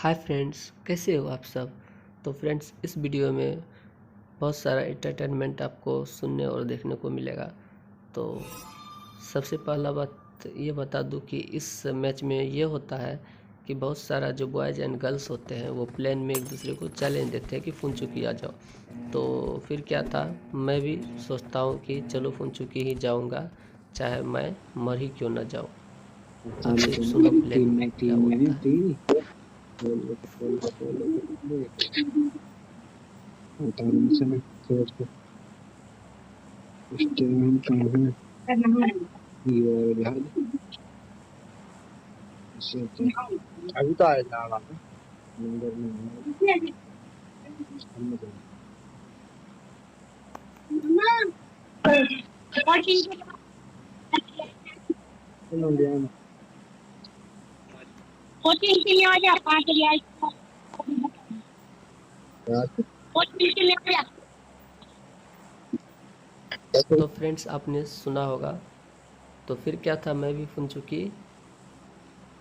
Hi friends, कैसे हो आप सब। तो फ्रेंड्स, इस वीडियो में बहुत सारा एंटरटेनमेंट आपको सुनने और देखने को मिलेगा। तो सबसे पहला बात ये बता दूं कि इस मैच में ये होता है कि बहुत सारा जो बॉयज़ एंड गर्ल्स होते हैं वो प्लेन में एक दूसरे को चैलेंज देते हैं कि फुनचुकी आ जाओ। तो फिर क्या था, मैं भी सोचता हूँ कि चलो फुनचुकी ही जाऊँगा, चाहे मैं मर ही क्यों ना जाऊँ। अब साले फिर तो सुनो प्लेन टीम में में क्या टीम में होता नहीं है। थी। से मैं सोच के स्टेडियम कहाँ है ये और जहाज इससे तो अभी तो आया जा रहा है नंबर में हमने चलो लिया ना कोचिंग के लिए आ जा 5 रियाल कोचिंग के लिए आ जा तो फ्रेंड्स, आपने सुना होगा। तो फिर क्या था, मैं भी फुनचुकी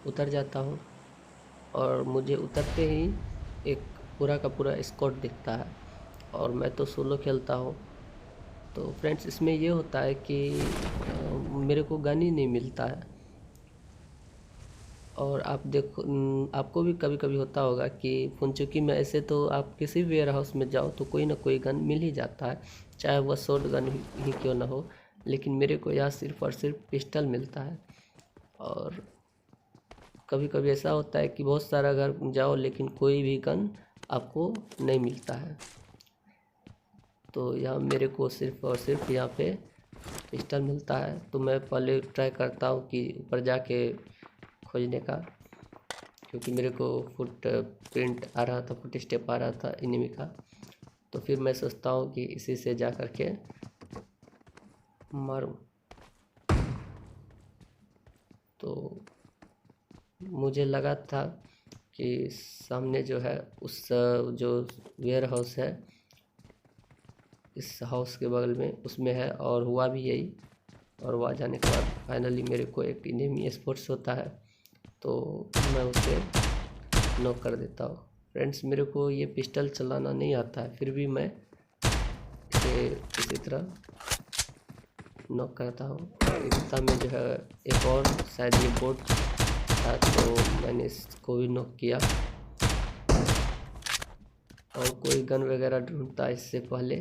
उतर जाता हूँ और मुझे उतरते ही एक पूरा का पूरा स्क्वाड दिखता है और मैं तो सोलो खेलता हूँ। तो फ्रेंड्स, इसमें ये होता है कि मेरे को गन ही नहीं मिलता है। और आप देखो, आपको भी कभी कभी होता होगा कि फुनचुकी में ऐसे तो आप किसी भी वेयर हाउस में जाओ तो कोई ना कोई गन मिल ही जाता है, चाहे वह शॉर्ट गन ही क्यों ना हो। लेकिन मेरे को यहाँ सिर्फ और सिर्फ पिस्टल मिलता है। और कभी कभी ऐसा होता है कि बहुत सारा घर जाओ लेकिन कोई भी गन आपको नहीं मिलता है। तो यहाँ मेरे को सिर्फ और सिर्फ यहाँ पे पिस्टल मिलता है। तो मैं पहले ट्राई करता हूँ कि ऊपर जाके खोजने का, क्योंकि मेरे को फुट प्रिंट आ रहा था, फुट स्टेप आ रहा था इनिमी का। तो फिर मैं सोचता हूँ कि इसी से जा कर के मारूँ। तो मुझे लगा था कि सामने जो है उस जो वेयर हाउस है इस हाउस के बगल में उसमें है, और हुआ भी यही। और वहाँ जाने के बाद फाइनली मेरे को एक इनेमी स्पोर्ट्स होता है, तो मैं उसे नॉक कर देता हूँ। फ्रेंड्स, मेरे को ये पिस्टल चलाना नहीं आता है, फिर भी मैं इसे इसी तरह नॉक करता हूँ। और इतना में जो है एक और शायद ये बोट था, तो मैंने इसको भी नॉक किया। और कोई गन वगैरह ढूंढता है इससे पहले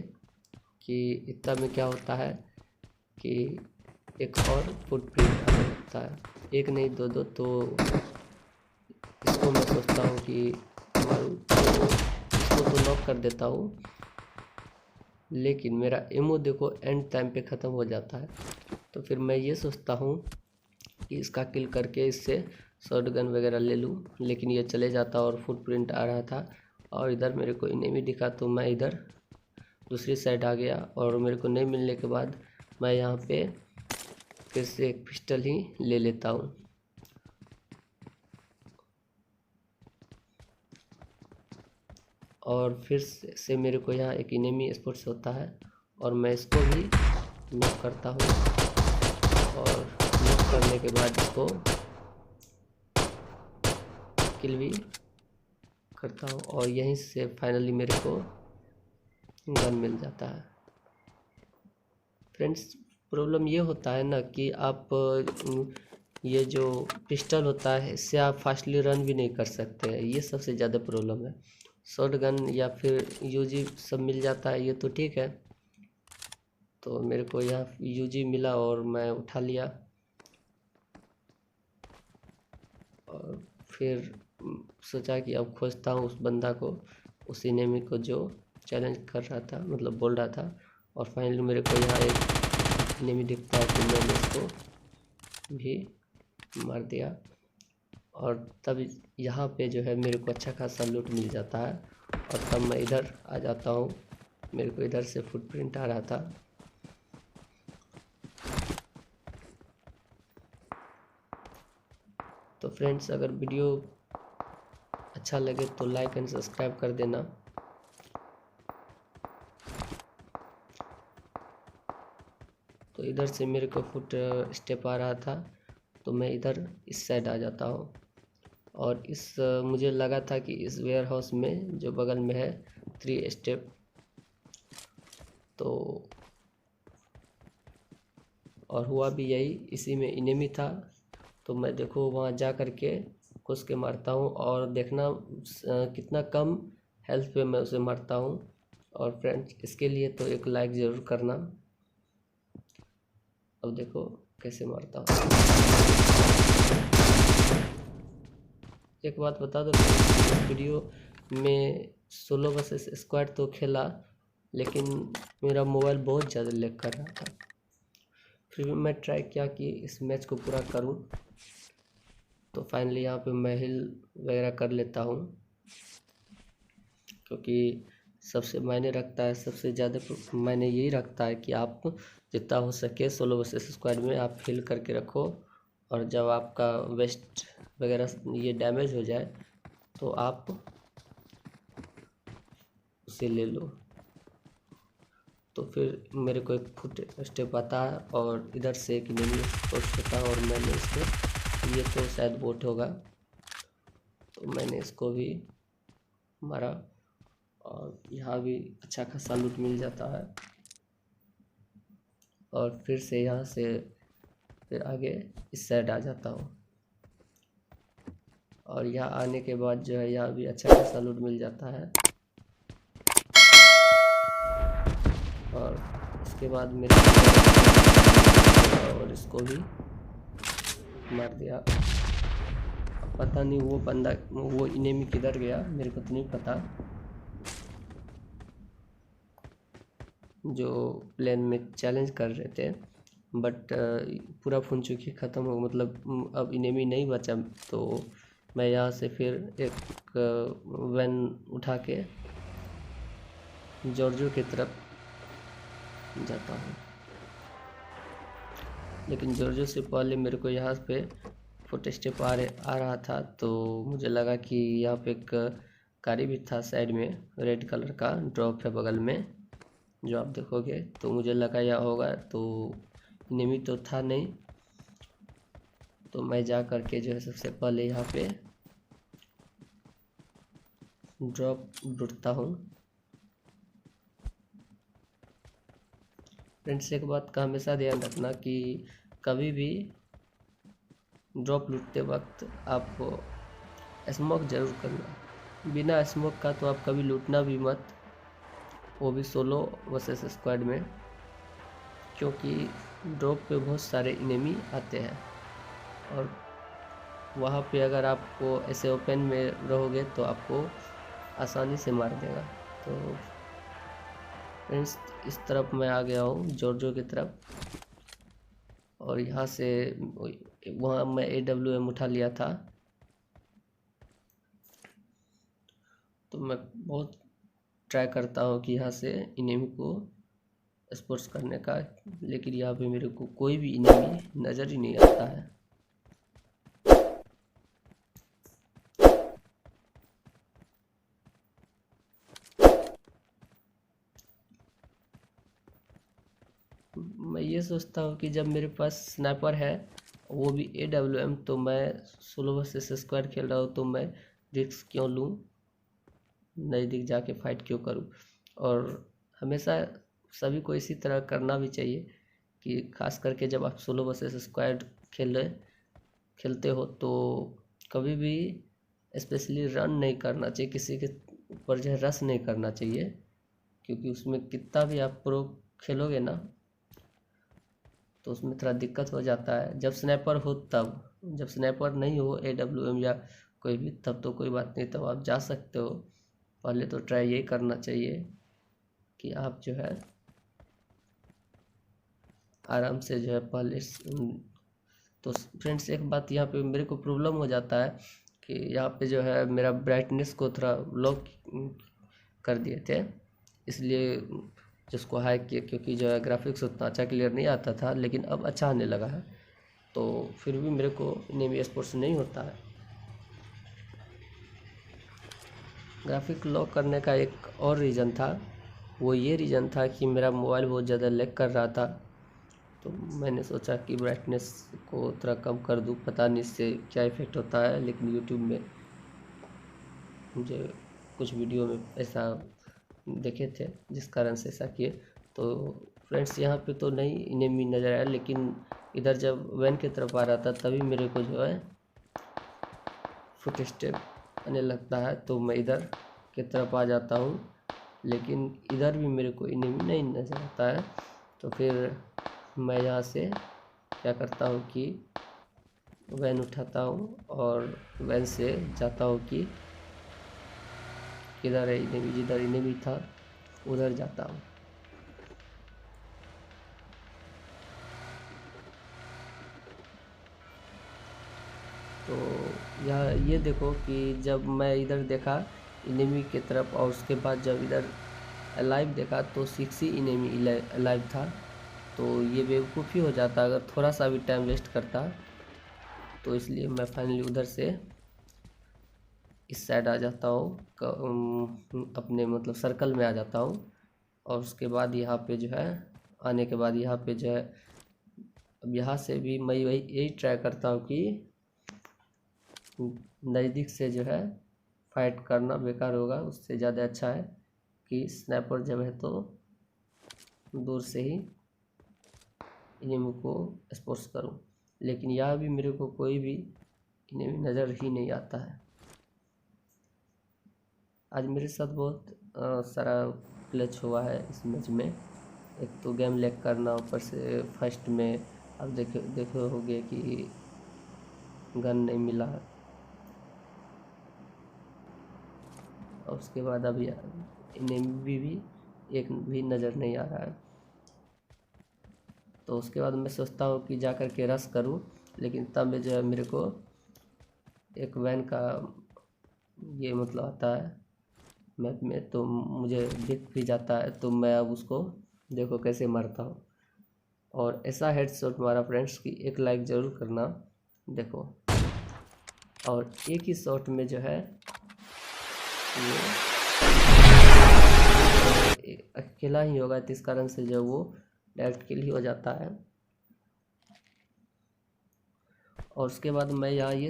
कि इतना में क्या होता है कि एक और फुटप्रिंट आने लगता है, एक नहीं दो दो। तो इसको मैं सोचता हूँ कि मारूँ, तो इसको तो नॉक कर देता हूँ। लेकिन मेरा एमो देखो एंड टाइम पे ख़त्म हो जाता है। तो फिर मैं ये सोचता हूँ कि इसका किल करके इससे शॉट गन वगैरह ले लूँ, लेकिन ये चले जाता और फुटप्रिंट आ रहा था। और इधर मेरे को एनिमी दिखा, तो मैं इधर दूसरी साइड आ गया। और मेरे को नहीं मिलने के बाद मैं यहाँ पे फिर से एक पिस्टल ही ले लेता हूँ। और फिर से मेरे को यहाँ एक इनेमी स्पोर्ट्स होता है और मैं इसको भी नॉक करता हूँ। और नॉक करने के बाद इसको किल भी करता हूँ और यहीं से फाइनली मेरे को गन मिल जाता है। फ्रेंड्स, प्रॉब्लम ये होता है ना कि आप ये जो पिस्टल होता है इससे आप फास्टली रन भी नहीं कर सकते हैं, ये सबसे ज़्यादा प्रॉब्लम है। शॉट गन या फिर यूजी सब मिल जाता है, ये तो ठीक है। तो मेरे को यहाँ यूजी मिला और मैं उठा लिया। और फिर सोचा कि अब खोजता हूँ उस बंदा को, उस एनिमी को जो चैलेंज कर रहा था, मतलब बोल रहा था। और फाइनली मेरे को यहाँ एक एनिमी दिखता है, तो मैंने इसको भी मार दिया। और तब यहाँ पे जो है मेरे को अच्छा खासा लूट मिल जाता है। और तब मैं इधर आ जाता हूँ, मेरे को इधर से फुटप्रिंट आ रहा था। तो फ्रेंड्स, अगर वीडियो अच्छा लगे तो लाइक एंड सब्सक्राइब कर देना। तो इधर से मेरे को फुट स्टेप आ रहा था, तो मैं इधर इस साइड आ जाता हूँ। और मुझे लगा था कि इस वेयर हाउस में जो बगल में है 3 स्टेप, तो और हुआ भी यही, इसी में इनेमी था। तो मैं देखो वहाँ जा कर के घुस के मारता हूँ और देखना कितना कम हेल्थ पे मैं उसे मारता हूँ। और फ्रेंड्स इसके लिए तो एक लाइक ज़रूर करना। अब देखो कैसे मारता हूँ। एक बात बता दो, वीडियो में सोलो वर्सेस स्क्वाड तो खेला, लेकिन मेरा मोबाइल बहुत ज़्यादा लैग कर रहा था। फिर भी मैं ट्राई किया कि इस मैच को पूरा करूं। तो फाइनली यहाँ पे मैं हिल वगैरह कर लेता हूँ, क्योंकि सबसे मायने रखता है, सबसे ज़्यादा मायने यही रखता है कि आप जितना हो सके सोलो वर्सेस स्क्वाड में आप हिल करके रखो। और जब आपका वेस्ट वगैरह ये डैमेज हो जाए तो आप उसे ले लो। तो फिर मेरे को एक फुट स्टेप आता है और इधर से एक एनिमी स्पॉट होता है और मैंने इसको, ये तो शायद बोट होगा, तो मैंने इसको भी मारा और यहाँ भी अच्छा खासा लूट मिल जाता है। और फिर से यहाँ से फिर आगे इस साइड आ जाता हूँ और यहाँ आने के बाद जो है यहाँ भी अच्छा खासा लूट मिल जाता है। और इसके बाद मेरे और इसको भी मार दिया। पता नहीं वो बंदा, वो एनिमी किधर गया मेरे को तो नहीं पता, जो प्लेन में चैलेंज कर रहे थे। बट पूरा फुनचुकी ख़त्म हो, मतलब अब एनिमी नहीं बचा। तो मैं यहाँ से फिर एक वैन उठा के जॉर्जो की तरफ जाता हूँ। लेकिन जॉर्जो से पहले मेरे को यहाँ पे फुट स्टेप आ रहा था, तो मुझे लगा कि यहाँ पे एक गाड़ी भी था साइड में, रेड कलर का ड्रॉप है बगल में जो आप देखोगे। तो मुझे लगा यह होगा, तो एनिमी तो था नहीं। तो मैं जा करके जो है सबसे पहले यहाँ पे ड्रॉप ढूंढता हूँ। फ्रेंड्स एक बात का हमेशा ध्यान रखना कि कभी भी ड्रॉप लूटते वक्त आपको स्मोक ज़रूर करना। बिना स्मोक का तो आप कभी लूटना भी मत, वो भी सोलो वर्सेस स्क्वाड में, क्योंकि ड्रॉप पे बहुत सारे एनिमी आते हैं और वहाँ पे अगर आपको ऐसे ओपन में रहोगे तो आपको आसानी से मार देगा। तो फ्रेंड्स इस तरफ मैं आ गया हूँ जॉर्जो की तरफ, और यहाँ से वहाँ मैं AWM उठा लिया था। तो मैं बहुत ट्राई करता हूँ कि यहाँ से एनिमी को स्पोर्ट्स करने का, लेकिन यहाँ पे मेरे को कोई भी एनिमी नज़र ही नहीं आता है। मैं ये सोचता हूँ कि जब मेरे पास स्नाइपर है, वो भी AWM, तो मैं सोलो वर्सेस स्क्वाड खेल रहा हूँ, तो मैं रिस्क क्यों लूँ, नज़दीक जाके फाइट क्यों करूँ। और हमेशा सभी को इसी तरह करना भी चाहिए कि खास करके जब आप सोलो वर्सेस स्क्वाड खेलते हो तो कभी भी स्पेशली रन नहीं करना चाहिए, किसी के ऊपर जो है रश नहीं करना चाहिए, क्योंकि उसमें कितना भी आप प्रो खेलोगे ना तो उसमें थोड़ा दिक्कत हो जाता है। जब स्नाइपर हो तब, जब स्नाइपर नहीं हो AWM या कोई भी, तब तो कोई बात नहीं, तब आप जा सकते हो। पहले तो ट्राई यही करना चाहिए कि आप जो है आराम से जो है पहले। तो फ्रेंड्स एक बात यहाँ पे मेरे को प्रॉब्लम हो जाता है कि यहाँ पे जो है मेरा ब्राइटनेस को थोड़ा लो कर दिए थे, इसलिए जिसको हाई किया, क्योंकि जो है ग्राफिक्स उतना अच्छा क्लियर नहीं आता था, लेकिन अब अच्छा आने लगा है। तो फिर भी मेरे को एनिमी स्पोर्ट्स नहीं होता है। ग्राफिक लॉक करने का एक और रीज़न था, वो ये रीज़न था कि मेरा मोबाइल बहुत ज़्यादा लैग कर रहा था। तो मैंने सोचा कि ब्राइटनेस को थोड़ा कम कर दूँ, पता नहीं इससे क्या इफ़ेक्ट होता है, लेकिन यूट्यूब में मुझे कुछ वीडियो में ऐसा देखे थे, जिस कारण से ऐसा किए। तो फ्रेंड्स यहाँ पे तो नहीं इनेमी नज़र आया, लेकिन इधर जब वैन की तरफ आ रहा था तभी मेरे को जो है फुट स्टेप आने लगता है, तो मैं इधर की तरफ आ जाता हूँ, लेकिन इधर भी मेरे को इनेमी नहीं नज़र आता है। तो फिर मैं यहाँ से क्या करता हूँ कि वैन उठाता हूँ और वैन से जाता हूँ कि किधर है इनेमी, जिधर इनेमी था उधर जाता हूँ। तो यहाँ ये देखो कि जब मैं इधर देखा इनेमी की तरफ और उसके बाद जब इधर अलाइव देखा तो 6 ही इनेमी अलाइव था। तो ये बेवकूफ़ी हो जाता अगर थोड़ा सा भी टाइम वेस्ट करता, तो इसलिए मैं फाइनली उधर से इस साइड आ जाता हूँ, अपने मतलब सर्कल में आ जाता हूँ। और उसके बाद यहाँ पे जो है आने के बाद यहाँ पे जो है अब यहाँ से भी मैं यही ट्राई करता हूँ कि नज़दीक से जो है फाइट करना बेकार होगा, उससे ज़्यादा अच्छा है कि स्नाइपर जब है तो दूर से ही इनेमी को स्पोर्ट्स करूं। लेकिन यहाँ भी मेरे को कोई भी इनेमी नज़र ही नहीं आता है। आज मेरे साथ बहुत सारा क्लच हुआ है इस मैच में। एक तो गेम लैग करना, ऊपर से फर्स्ट में अब देखो हो गया कि गन नहीं मिला, और उसके बाद अभी इनेमी भी एक भी नज़र नहीं आ रहा है। तो उसके बाद मैं सोचता हूँ कि जा कर के रश करूँ, लेकिन तब में जो है मेरे को एक वैन का ये मतलब आता है मैप में, तो मुझे दिख भी जाता है। तो मैं अब उसको देखो कैसे मारता हूँ, और ऐसा हेडशॉट मारा फ्रेंड्स कि एक लाइक ज़रूर करना। देखो, और एक ही शॉट में जो है ये अकेला ही होगा, तो इस कारण से जो वो डायरेक्ट किल ही हो जाता है। और उसके बाद मैं यहाँ ये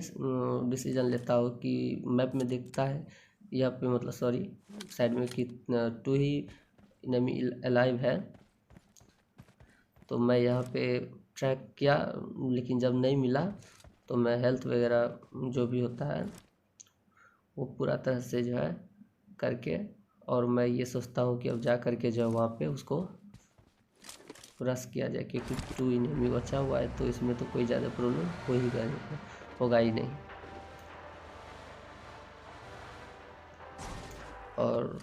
डिसीजन लेता हूँ कि मैप में दिखता है यहाँ पे मतलब सॉरी साइड में कि 2 ही इनेमी अलाइव है। तो मैं यहाँ पे ट्रैक किया, लेकिन जब नहीं मिला तो मैं हेल्थ वगैरह जो भी होता है वो पूरा तरह से जो है करके, और मैं ये सोचता हूँ कि अब जा करके जो है वहाँ पे उसको रश किया जाए, क्योंकि 2 इनेमी बचा हुआ है, तो इसमें तो कोई ज़्यादा प्रॉब्लम होगा ही नहीं। और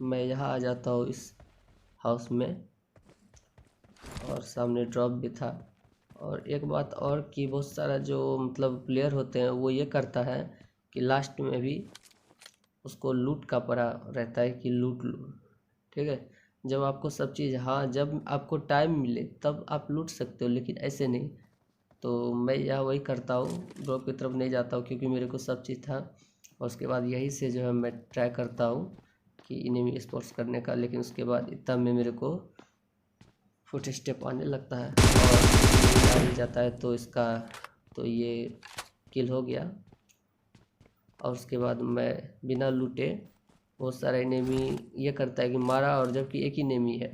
मैं यहाँ आ जाता हूँ इस हाउस में, और सामने ड्रॉप भी था। और एक बात और कि बहुत सारा जो मतलब प्लेयर होते हैं वो ये करता है कि लास्ट में भी उसको लूट का पड़ा रहता है कि लूट लो, ठीक है। जब आपको सब चीज़, हाँ जब आपको टाइम मिले तब आप लूट सकते हो, लेकिन ऐसे नहीं। तो मैं यहाँ वही करता हूँ, ड्रॉप की तरफ नहीं जाता हूँ, क्योंकि मेरे को सब चीज़ था। और उसके बाद यही से जो है मैं ट्राई करता हूँ कि इनेमी स्पोर्ट्स करने का, लेकिन उसके बाद इतना में मेरे को फुट स्टेप आने लगता है और आ जाता है, तो इसका तो ये किल हो गया। और उसके बाद मैं बिना लूटे, बहुत सारा इनेमी ये करता है कि मारा, और जबकि एक ही इनेमी है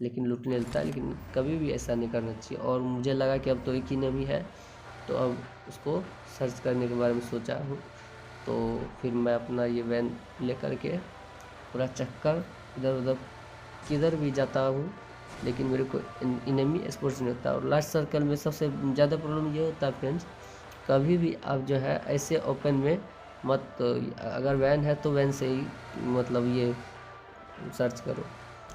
लेकिन लूटने लगता है, लेकिन कभी भी ऐसा नहीं करना चाहिए। और मुझे लगा कि अब तो एक ही इनेमी है, तो अब उसको सर्च करने के बारे में सोचा हूँ। तो फिर मैं अपना ये वैन ले करके पूरा चक्कर इधर उधर किधर भी जाता हूँ, लेकिन मेरे को इनेमी स्पोर्ट्स नहीं होता। और लास्ट सर्कल में सबसे ज़्यादा प्रॉब्लम ये होता है फ्रेंड्स, कभी भी आप जो है ऐसे ओपन में मत, अगर वैन है तो वैन से ही मतलब ये सर्च करो,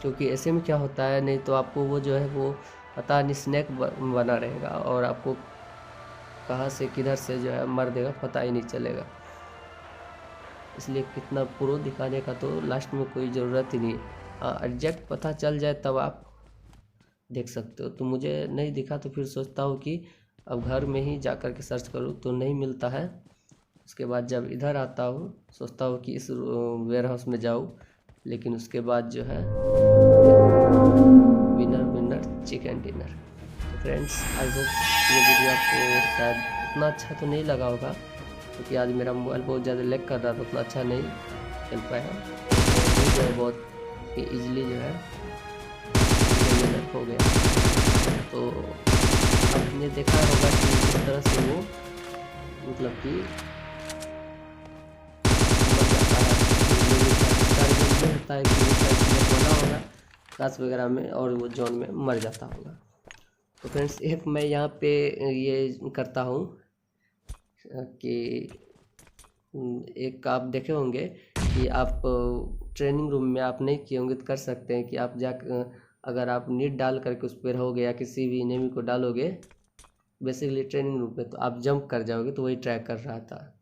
क्योंकि ऐसे में क्या होता है, नहीं तो आपको वो जो है वो पता नहीं स्नैक बना रहेगा, और आपको कहाँ से किधर से जो है मर देगा पता ही नहीं चलेगा। इसलिए कितना प्रो दिखाने का तो लास्ट में कोई ज़रूरत ही नहीं है। हाँ, एग्जैक्ट पता चल जाए तब आप देख सकते हो। तो मुझे नहीं दिखा, तो फिर सोचता हूँ कि अब घर में ही जा कर के सर्च करूँ, तो नहीं मिलता है। उसके बाद जब इधर आता हूँ सोचता हूँ कि इस वेयर हाउस में जाऊँ, लेकिन उसके बाद जो है विनर चिकन डिनर। तो फ्रेंड्स, आई होप ये वीडियो आपको शायद उतना अच्छा तो नहीं लगा होगा, क्योंकि आज मेरा मोबाइल बहुत ज़्यादा लैग कर रहा था, उतना अच्छा नहीं चल पाया। जो है बहुत ईजिली जो है हो गया। तो आपने देखा होगा कि इस तरह से वो मतलब कि मर जाता है। होता है कि बना होगा काश वगैरह में और वो जोन में मर जाता होगा। तो फ्रेंड्स एक मैं यहाँ पे ये करता हूँ कि एक आप देखे होंगे कि आप ट्रेनिंग रूम में आप नहीं किए होंगे तो कर सकते हैं कि आप अगर आप नीट डाल करके उस पर रहोगे या किसी भी एनिमी को डालोगे बेसिकली ट्रेनिंग रूम पे, तो आप जंप कर जाओगे, तो वही ट्रैक कर रहा था।